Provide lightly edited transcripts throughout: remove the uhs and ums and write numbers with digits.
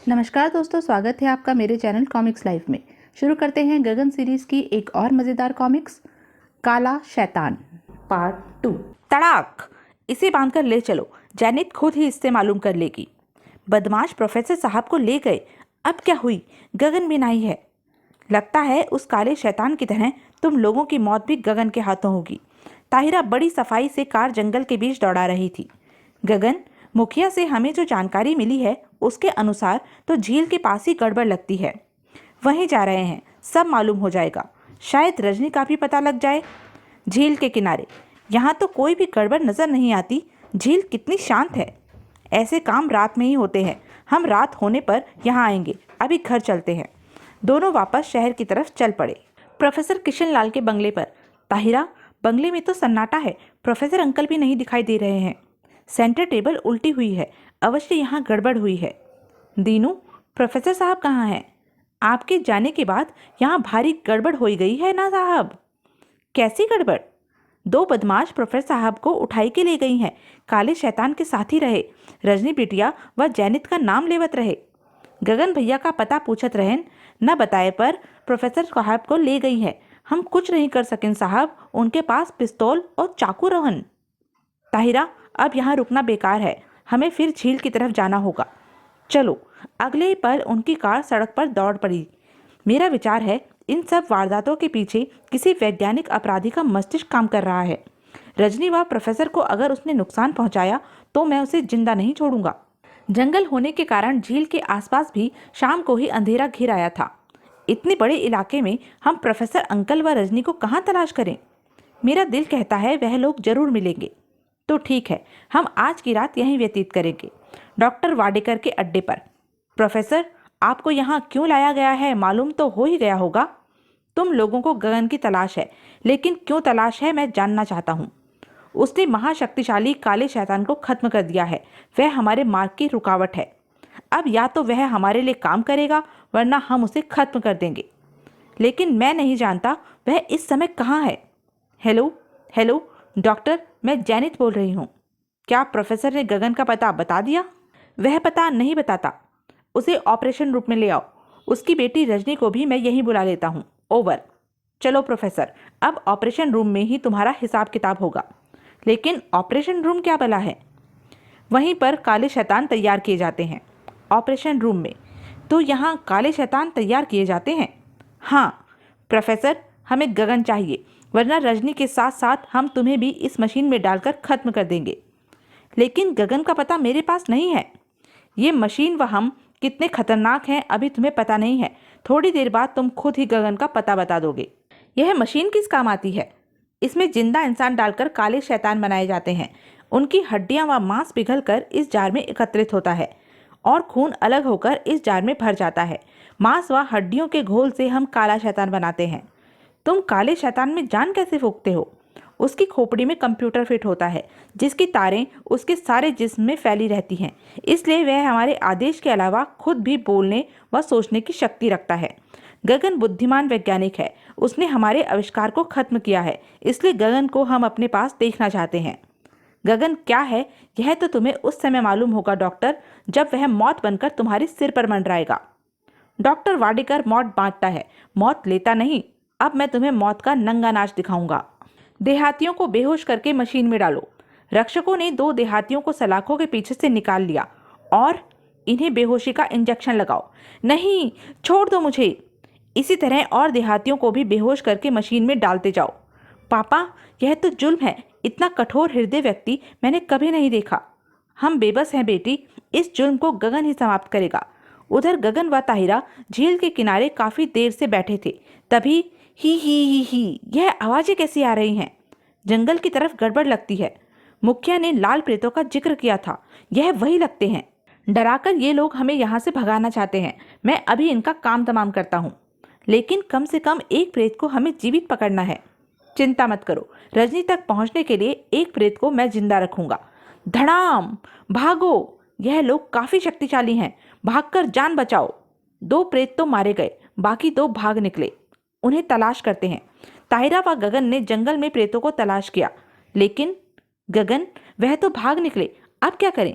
नमस्कार दोस्तों, स्वागत है आपका मेरे चैनल कॉमिक्स लाइफ में। शुरू करते हैं गगन सीरीज की एक और मज़ेदार कॉमिक्स, काला शैतान पार्ट 2। तड़ाक! इसे बांधकर ले चलो, जैनित खुद ही इससे मालूम कर लेगी। बदमाश प्रोफेसर साहब को ले गए। अब क्या हुई? गगन भी नहीं है। लगता है उस काले शैतान की तरह तुम लोगों की मौत भी गगन के हाथों होगी। ताहिरा बड़ी सफाई से कार जंगल के बीच दौड़ा रही थी। गगन, मुखिया से हमें जो जानकारी मिली है उसके अनुसार तो झील के पास ही गड़बड़ लगती है। वहीं जा रहे हैं, सब मालूम हो जाएगा। शायद रजनी का भी पता लग जाए। झील के किनारे यहाँ तो कोई भी गड़बड़ नजर नहीं आती। झील कितनी शांत है। ऐसे काम रात में ही होते हैं। हम रात होने पर यहाँ आएंगे। अभी घर चलते हैं। दोनों वापस शहर की तरफ चल पड़े। प्रोफेसर किशनलाल के बंगले पर। ताहिरा, बंगले में तो सन्नाटा है। प्रोफेसर अंकल भी नहीं दिखाई दे रहे हैं। सेंटर टेबल उल्टी हुई है। अवश्य यहाँ गड़बड़ हुई है। दीनू, प्रोफेसर साहब कहाँ हैं? आपके जाने के बाद यहाँ भारी गड़बड़ हो गई है ना साहब। कैसी गड़बड़? दो बदमाश प्रोफेसर साहब को उठाई के ले गई हैं। काले शैतान के साथ ही रहे। रजनी बिटिया व जैनित का नाम लेवत रहे। गगन भैया का पता पूछत रहें, न बताए पर प्रोफेसर साहब को ले गई है। हम कुछ नहीं कर सकें साहब, उनके पास पिस्तौल और चाकू रहन। ताहिरा, अब यहाँ रुकना बेकार है। हमें फिर झील की तरफ जाना होगा। चलो। अगले ही पल उनकी कार सड़क पर दौड़ पड़ी। मेरा विचार है इन सब वारदातों के पीछे किसी वैज्ञानिक अपराधी का मस्तिष्क काम कर रहा है। रजनी व प्रोफेसर को अगर उसने नुकसान पहुंचाया तो मैं उसे जिंदा नहीं छोड़ूंगा। जंगल होने के कारण झील के आसपास भी शाम को ही अंधेरा घिर आया था। इतने बड़े इलाके में हम प्रोफेसर अंकल व रजनी को कहाँ तलाश करें? मेरा दिल कहता है वह लोग जरूर मिलेंगे। तो ठीक है, हम आज की रात यहीं व्यतीत करेंगे, डॉक्टर वाडेकर के अड्डे पर। प्रोफेसर, आपको यहाँ क्यों लाया गया है मालूम तो हो ही गया होगा। तुम लोगों को गगन की तलाश है, लेकिन क्यों तलाश है मैं जानना चाहता हूँ। उसने महाशक्तिशाली काले शैतान को खत्म कर दिया है। वह हमारे मार्ग की रुकावट है। अब या तो वह हमारे लिए काम करेगा वरना हम उसे खत्म कर देंगे। लेकिन मैं नहीं जानता वह इस समय कहाँ है। हेलो हेलो डॉक्टर, मैं जैनित बोल रही हूँ। क्या प्रोफेसर ने गगन का पता बता दिया? वह पता नहीं बताता। उसे ऑपरेशन रूम में ले आओ। उसकी बेटी रजनी को भी मैं यहीं बुला लेता हूँ। ओवर। चलो प्रोफेसर, अब ऑपरेशन रूम में ही तुम्हारा हिसाब किताब होगा। लेकिन ऑपरेशन रूम क्या भला है? वहीं पर काले शैतान तैयार किए जाते हैं। ऑपरेशन रूम में? तो यहाँ काले शैतान तैयार किए जाते हैं? हाँ प्रोफेसर, हमें गगन चाहिए, वरना रजनी के साथ साथ हम तुम्हें भी इस मशीन में डालकर खत्म कर देंगे। लेकिन गगन का पता मेरे पास नहीं है। ये मशीन व हम कितने खतरनाक हैं अभी तुम्हें पता नहीं है। थोड़ी देर बाद तुम खुद ही गगन का पता बता दोगे। यह मशीन किस काम आती है? इसमें जिंदा इंसान डालकर काले शैतान बनाए जाते हैं। उनकी हड्डियां व मांस पिघलकर इस जार में एकत्रित होता है और खून अलग होकर इस जार में भर जाता है। मांस व हड्डियों के घोल से हम काला शैतान बनाते हैं। तुम काले शैतान में जान कैसे फूंकते हो? उसकी खोपड़ी में कंप्यूटर फिट होता है जिसकी तारें उसके सारे जिस्म में फैली रहती हैं। इसलिए वह हमारे आदेश के अलावा खुद भी बोलने व सोचने की शक्ति रखता है। गगन बुद्धिमान वैज्ञानिक है। उसने हमारे आविष्कार को खत्म किया है। इसलिए गगन को हम अपने पास देखना चाहते हैं। गगन क्या है यह तो तुम्हें उस समय मालूम होगा डॉक्टर, जब वह मौत बनकर तुम्हारे सिर पर मंडराएगा। डॉक्टर वाडेकर मौत बांटता है, मौत लेता नहीं। अब मैं तुम्हें मौत का नंगा नाच दिखाऊंगा। देहातियों को बेहोश करके मशीन में डालो। रक्षकों ने दो देहातियों को सलाखों के पीछे से निकाल लिया और इन्हें बेहोशी का इंजेक्शन लगाओ। नहीं, छोड़ दो मुझे। इसी तरह और देहातियों को भी बेहोश करके मशीन में डालते जाओ। पापा, यह तो जुल्म है। इतना कठोर हृदय व्यक्ति मैंने कभी नहीं देखा। हम बेबस हैं बेटी, इस जुल्म को गगन ही समाप्त करेगा। उधर गगन व ताहिरा झील के किनारे काफी देर से बैठे थे। तभी ही यह आवाजें कैसी आ रही हैं? जंगल की तरफ गड़बड़ लगती है। मुखिया ने लाल प्रेतों का जिक्र किया था। यह वही लगते हैं। डराकर ये लोग हमें यहाँ से भगाना चाहते हैं। मैं अभी इनका काम तमाम करता हूँ। लेकिन कम से कम एक प्रेत को हमें जीवित पकड़ना है। चिंता मत करो, रजनी तक पहुँचने के लिए एक प्रेत को मैं जिंदा रखूंगा। धड़ाम! भागो! यह लोग काफी शक्तिशाली हैं। भागकर जान बचाओ। दो प्रेत तो मारे गए, बाकी दो भाग निकले। उन्हें तलाश करते हैं। ताहिरा व गगन ने जंगल में प्रेतों को तलाश किया, लेकिन गगन, वह तो भाग निकले। अब क्या करें?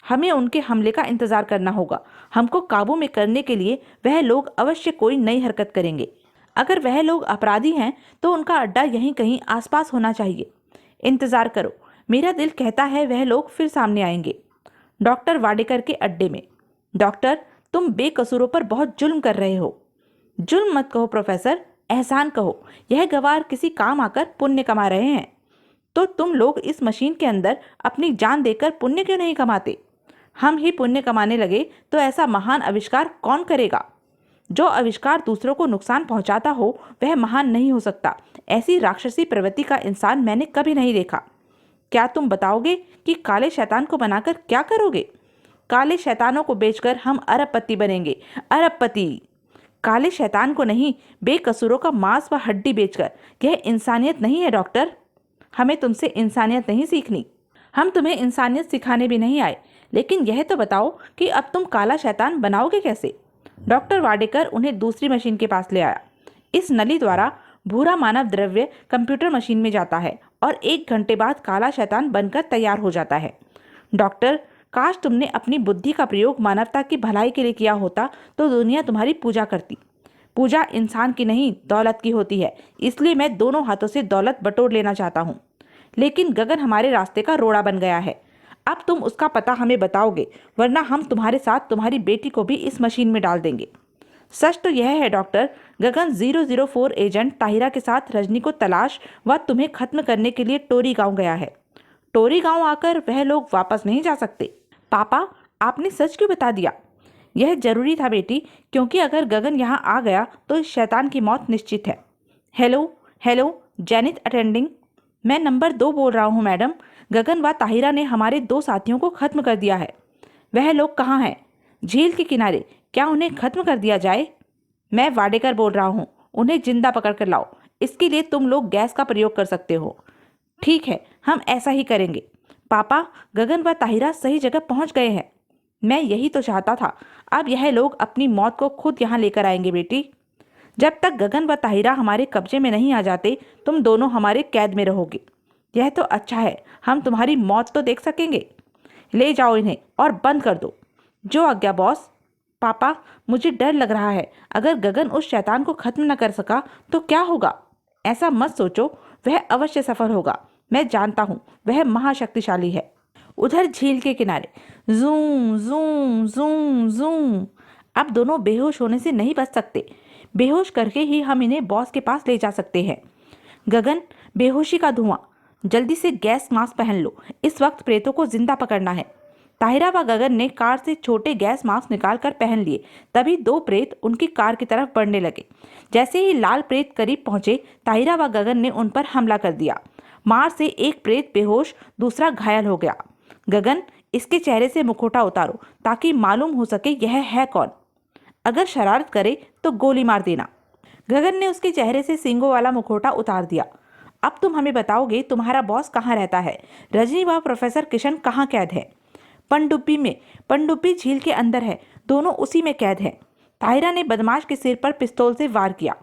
हमें उनके हमले का इंतजार करना होगा। हमको काबू में करने के लिए वह लोग अवश्य कोई नई हरकत करेंगे। अगर वह लोग अपराधी हैं तो उनका अड्डा यहीं कहीं आसपास होना चाहिए। इंतजार करो, मेरा दिल कहता है वह लोग फिर सामने आएंगे। डॉक्टर वाडेकर के अड्डे में। डॉक्टर, तुम बेकसूरों पर बहुत जुल्म कर रहे हो। जुल्म मत कहो प्रोफेसर, एहसान कहो। यह गवार किसी काम आकर पुण्य कमा रहे हैं। तो तुम लोग इस मशीन के अंदर अपनी जान देकर पुण्य क्यों नहीं कमाते? हम ही पुण्य कमाने लगे तो ऐसा महान आविष्कार कौन करेगा? जो आविष्कार दूसरों को नुकसान पहुंचाता हो वह महान नहीं हो सकता। ऐसी राक्षसी प्रवृत्ति का इंसान मैंने कभी नहीं देखा। क्या तुम बताओगे कि काले शैतान को बनाकर क्या करोगे? काले शैतानों को बेचकर हम अरबपति बनेंगे, अरबपति। काले शैतान को नहीं, बेकसूरों का मांस व हड्डी बेचकर। यह इंसानियत नहीं है डॉक्टर। हमें तुमसे इंसानियत नहीं सीखनी। हम तुम्हें इंसानियत सिखाने भी नहीं आए। लेकिन यह तो बताओ कि अब तुम काला शैतान बनाओगे कैसे? डॉक्टर वाडेकर उन्हें दूसरी मशीन के पास ले आया। इस नली द्वारा भूरा मानव द्रव्य कंप्यूटर मशीन में जाता है और 1 घंटे बाद काला शैतान बनकर तैयार हो जाता है। डॉक्टर, काश तुमने अपनी बुद्धि का प्रयोग मानवता की भलाई के लिए किया होता तो दुनिया तुम्हारी पूजा करती। पूजा इंसान की नहीं, दौलत की होती है। इसलिए मैं दोनों हाथों से दौलत बटोर लेना चाहता हूँ। लेकिन गगन हमारे रास्ते का रोड़ा बन गया है। अब तुम उसका पता हमें बताओगे, वरना हम तुम्हारे साथ तुम्हारी बेटी को भी इस मशीन में डाल देंगे। सच तो यह है डॉक्टर, गगन 004 एजेंट ताहिरा के साथ रजनी को तलाश व तुम्हें खत्म करने के लिए टोरी गांव गया है। टोरी गांव आकर वह लोग वापस नहीं जा सकते। पापा, आपने सच क्यों बता दिया? यह जरूरी था बेटी, क्योंकि अगर गगन यहाँ आ गया तो इस शैतान की मौत निश्चित है। Hello hello, zenith attending. मैं नंबर 2 बोल रहा हूँ मैडम। गगन व ताहिरा ने हमारे 2 साथियों को खत्म कर दिया है। वह लोग कहाँ हैं? झील के किनारे। क्या उन्हें खत्म कर दिया जाए? मैं वाडेकर बोल रहा हूँ। उन्हें जिंदा पकड़ कर लाओ। इसके लिए तुम लोग गैस का प्रयोग कर सकते हो। ठीक है, हम ऐसा ही करेंगे। पापा, गगन व ताहिरा सही जगह पहुंच गए हैं। मैं यही तो चाहता था। अब यह लोग अपनी मौत को खुद यहाँ लेकर आएंगे बेटी। जब तक गगन व ताहिरा हमारे कब्जे में नहीं आ जाते तुम दोनों हमारे कैद में रहोगे। यह तो अच्छा है, हम तुम्हारी मौत तो देख सकेंगे। ले जाओ इन्हें और बंद कर दो। जो आज्ञा बॉस। पापा, मुझे डर लग रहा है। अगर गगन उस शैतान को खत्म न कर सका तो क्या होगा? ऐसा मत सोचो, वह अवश्य सफल होगा। मैं जानता हूँ, वह महाशक्तिशाली है। उधर झील के किनारे जूम जूम जूम जूम। अब दोनों बेहोश होने से नहीं बच सकते। बेहोश करके ही हम इन्हें बॉस के पास ले जा सकते हैं। गगन, बेहोशी का धुआं। जल्दी से गैस मास्क पहन लो। इस वक्त प्रेतों को जिंदा पकड़ना है। ताहिरा व गगन ने कार से छोटे गैस मास्क निकालकर पहन लिए। तभी 2 प्रेत उनकी कार की तरफ बढ़ने लगे। जैसे ही लाल प्रेत करीब पहुंचे, ताहिरा व गगन ने उन पर हमला कर दिया। मार से एक प्रेत बेहोश, दूसरा घायल हो गया। गगन, इसके चेहरे से मुखौटा उतारो ताकि मालूम हो सके यह है कौन। अगर शरारत करे तो गोली मार देना। गगन ने उसके चेहरे से सींगों वाला मुखौटा उतार दिया। अब तुम हमें बताओगे तुम्हारा बॉस कहाँ रहता है? रजनी व प्रोफेसर किशन कहाँ कैद है? पनडुब्बी में। पनडुब्बी झील के अंदर है। दोनों उसी में कैद हैं। ताहिरा ने बदमाश के सिर पर पिस्तौल से वार किया।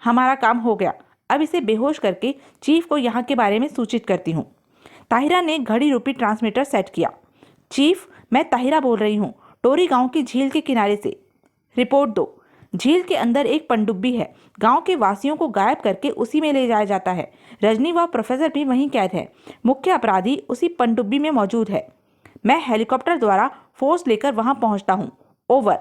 हमारा काम हो गया। अब इसे बेहोश करके चीफ को यहाँ के बारे में सूचित करती हूँ। ताहिरा ने घड़ी रूपी ट्रांसमीटर सेट किया। चीफ, मैं ताहिरा बोल रही हूँ, टोरी गांव की झील के किनारे से। रिपोर्ट दो। झील के अंदर एक पनडुब्बी है। गांव के वासियों को गायब करके उसी में ले जाया जाता है। रजनी व प्रोफेसर भी वहीं कैद है। मुख्य अपराधी उसी पनडुब्बी में मौजूद है। मैं हेलीकॉप्टर द्वारा फोर्स लेकर वहां पहुंचता हूं। ओवर।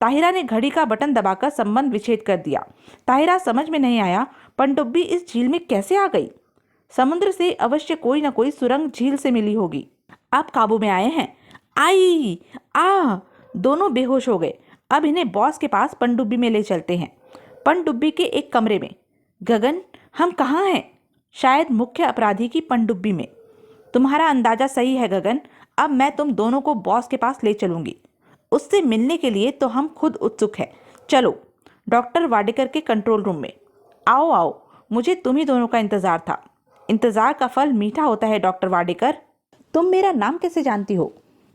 ताहिरा ने घड़ी का बटन दबाकर संबंध विच्छेद कर दिया। ताहिरा, समझ में नहीं आया, पनडुब्बी इस झील में कैसे आ गई? समुद्र से अवश्य कोई न कोई सुरंग झील से मिली होगी। अब काबू में आए हैं। आई आ दोनों बेहोश हो गए। अब इन्हें बॉस के पास पनडुब्बी में ले चलते हैं। पनडुब्बी के एक कमरे में। गगन, हम कहाँ हैं? शायद मुख्य अपराधी की पनडुब्बी में। तुम्हारा अंदाजा सही है गगन। अब मैं तुम दोनों को बॉस के पास ले चलूंगी। उससे मिलने के लिए तो हम खुद उत्सुक हैं। चलो डॉक्टर वाडेकर के कंट्रोल रूम में। आओ आओ, मुझे तुम ही दोनों का इंतजार था। इंतजार का फल मीठा होता है डॉक्टर वाडेकर। तुम मेरा नाम कैसे जानती हो?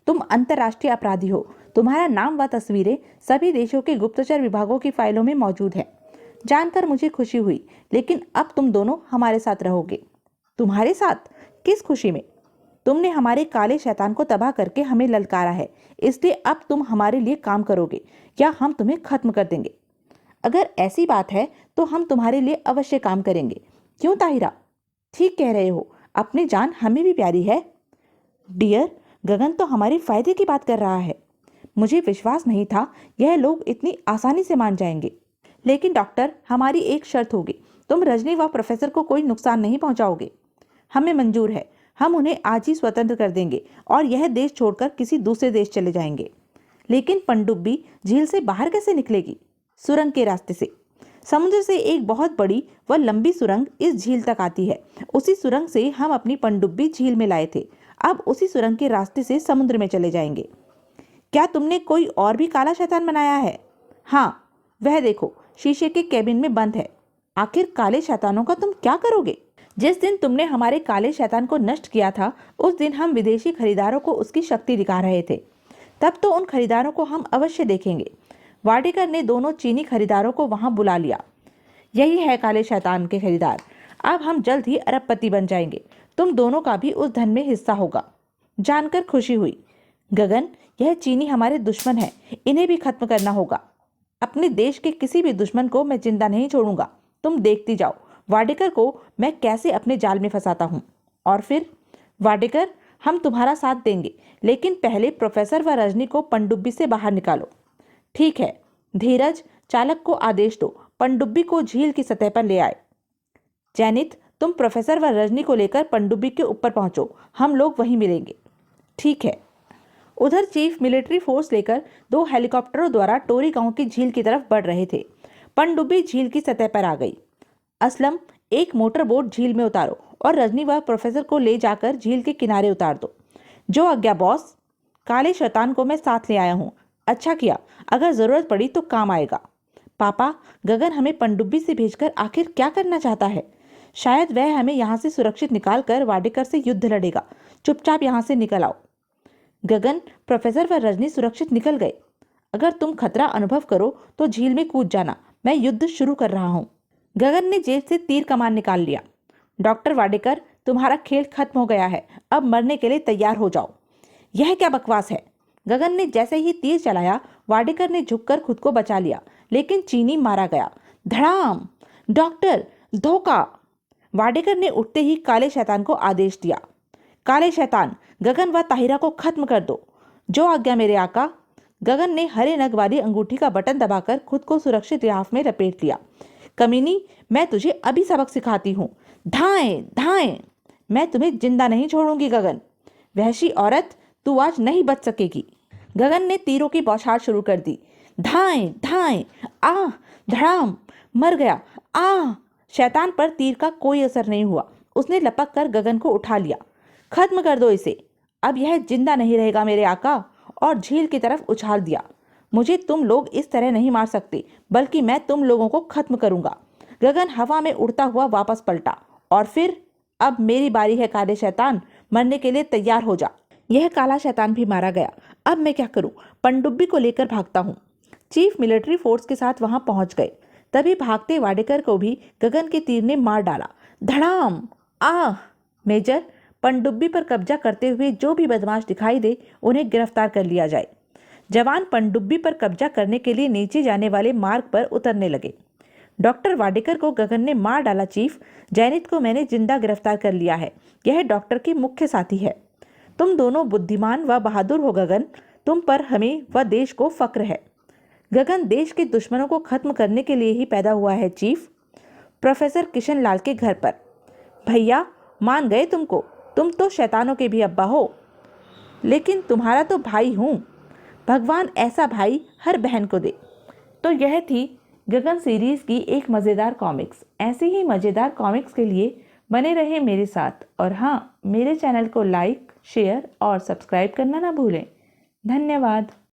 तुम अंतर्राष्ट्रीय अपराधी हो। तुम्हारा नाम व तस्वीरें सभी देशों के गुप्तचर विभागों की फाइलों में मौजूद है। जानकर मुझे खुशी हुई, लेकिन अब तुम दोनों हमारे साथ रहोगे। तुम्हारे साथ? किस खुशी में? तुमने हमारे काले शैतान को तबाह करके हमें ललकारा है, इसलिए अब तुम हमारे लिए काम करोगे या हम तुम्हें खत्म कर देंगे। अगर ऐसी बात है तो हम तुम्हारे लिए अवश्य काम करेंगे। क्यों ताहिरा? ठीक कह रहे हो, अपनी जान हमें भी प्यारी है। डियर, गगन तो हमारे फायदे की बात कर रहा है। मुझे विश्वास नहीं था यह लोग इतनी आसानी से मान जाएंगे। लेकिन डॉक्टर, हमारी एक शर्त होगी, तुम रजनी व प्रोफेसर को कोई नुकसान नहीं पहुंचाओगे। हमें मंजूर है, हम उन्हें आज ही स्वतंत्र कर देंगे और यह देश छोड़कर किसी दूसरे देश चले जाएंगे। लेकिन पनडुब्बी झील से बाहर कैसे निकलेगी? सुरंग के रास्ते से। समुद्र से एक बहुत बड़ी व लंबी सुरंग इस झील तक आती है। उसी सुरंग से हम अपनी पनडुब्बी झील में लाए थे। अब उसी सुरंग के रास्ते से समुद्र में चले जाएंगे। क्या तुमने कोई और भी काला शैतान बनाया है? हाँ, वह देखो, शीशे के केबिन में बंद है। आखिर काले शैतानों का तुम क्या करोगे? जिस दिन तुमने हमारे काले शैतान को नष्ट किया था, उस दिन हम विदेशी खरीदारों को उसकी शक्ति दिखा रहे थे। तब तो उन खरीदारों को हम अवश्य देखेंगे। वाडेकर ने दोनों चीनी खरीदारों को वहां बुला लिया। यही है काले शैतान के खरीदार। अब हम जल्द ही अरबपति बन जाएंगे। तुम दोनों का भी उस धन में हिस्सा होगा। जानकर खुशी हुई। गगन, यह चीनी हमारे दुश्मन है, इन्हें भी खत्म करना होगा। अपने देश के किसी भी दुश्मन को मैं जिंदा नहीं छोड़ूंगा। तुम देखती जाओ वाडेकर को मैं कैसे अपने जाल में फंसाता हूँ। और फिर वाडेकर, हम तुम्हारा साथ देंगे, लेकिन पहले प्रोफेसर व रजनी को पनडुब्बी से बाहर निकालो। ठीक है। धीरज, चालक को आदेश दो, पनडुब्बी को झील की सतह पर ले आए। जैनित, तुम प्रोफेसर व रजनी को लेकर पनडुब्बी के ऊपर पहुंचो, हम लोग वहीं मिलेंगे। ठीक है। उधर चीफ मिलिट्री फोर्स लेकर 2 हेलीकॉप्टरों द्वारा टोरी गांव की झील की तरफ बढ़ रहे थे। पनडुब्बी झील की सतह पर आ गई। असलम, एक मोटर बोट झील में उतारो और रजनी व प्रोफेसर को ले जाकर झील के किनारे उतार दो। जो आज्ञा बॉस। काले शैतान को मैं साथ ले आया हूँ। अच्छा किया, अगर जरूरत पड़ी तो काम आएगा। पापा, गगन हमें पनडुब्बी से भेजकर आखिर क्या करना चाहता है? शायद वह हमें यहाँ से सुरक्षित निकाल कर वाडेकर से युद्ध लड़ेगा। चुपचाप यहाँ से निकल आओ। गगन, प्रोफेसर व रजनी सुरक्षित निकल गए। अगर तुम खतरा अनुभव करो तो झील में कूद जाना, मैं युद्ध शुरू कर रहा हूँ। गगन ने जेब से तीर कमान निकाल लिया। डॉक्टर वाडेकर, तुम्हारा खेल खत्म हो गया है, अब मरने के लिए तैयार हो जाओ। यह क्या बकवास है? गगन ने जैसे ही तीर चलाया, वाडेकर ने झुककर खुद को बचा लिया, लेकिन चीनी मारा गया। धड़ाम! डॉक्टर, धोखा! वाडेकर ने उठते ही काले शैतान को आदेश दिया। काले शैतान, गगन व ताहिरा को खत्म कर दो। जो आज्ञा मेरे आका। गगन ने हरे नग वाली अंगूठी का बटन दबाकर खुद को सुरक्षित लिहाफ में लपेट लिया। कमीनी, मैं तुझे अभी सबक सिखाती हूँ। धाएं धाएं! मैं तुम्हें जिंदा नहीं छोड़ूंगी गगन। वहशी औरत, तू आज नहीं बच सकेगी। गगन ने तीरों की बौछार शुरू कर दी। धाएं धाएं! आह! धड़ाम! मर गया। आह! शैतान पर तीर का कोई असर नहीं हुआ। उसने लपक कर गगन को उठा लिया। खत्म कर दो इसे, अब यह जिंदा नहीं रहेगा मेरे आका। और झील की तरफ उछाल दिया। मुझे तुम लोग इस तरह नहीं मार सकते, बल्कि मैं तुम लोगों को खत्म करूंगा। गगन हवा में उड़ता हुआ वापस पलटा। और फिर, अब मेरी बारी है काले शैतान, मरने के लिए तैयार हो जा। यह काला शैतान भी मारा गया। अब मैं क्या करूं? पनडुब्बी को लेकर भागता हूं। चीफ मिलिट्री फोर्स के साथ वहां पहुंच गए। तभी भागते वाडेकर को भी गगन के तीर ने मार डाला। धड़ाम! आह! मेजर, पनडुब्बी पर कब्जा करते हुए जो भी बदमाश दिखाई दे, उन्हें गिरफ्तार कर लिया जाए। जवान पनडुब्बी पर कब्जा करने के लिए नीचे जाने वाले मार्ग पर उतरने लगे। डॉक्टर वाडेकर को गगन ने मार डाला चीफ। जैनित को मैंने जिंदा गिरफ्तार कर लिया है। यह डॉक्टर की मुख्य साथी है। तुम दोनों बुद्धिमान व बहादुर हो गगन। तुम पर हमें व देश को फक्र है। गगन देश के दुश्मनों को खत्म करने के लिए ही पैदा हुआ है चीफ। प्रोफेसर किशन लाल के घर पर। भैया, मान गए तुमको। तुम तो शैतानों के भी अब्बा हो, लेकिन तुम्हारा तो भाई हूँ। भगवान ऐसा भाई हर बहन को दे। तो यह थी गगन सीरीज की एक मज़ेदार कॉमिक्स। ऐसी ही मज़ेदार कॉमिक्स के लिए बने रहे मेरे साथ। और हाँ, मेरे चैनल को लाइक, शेयर और सब्सक्राइब करना ना भूलें। धन्यवाद।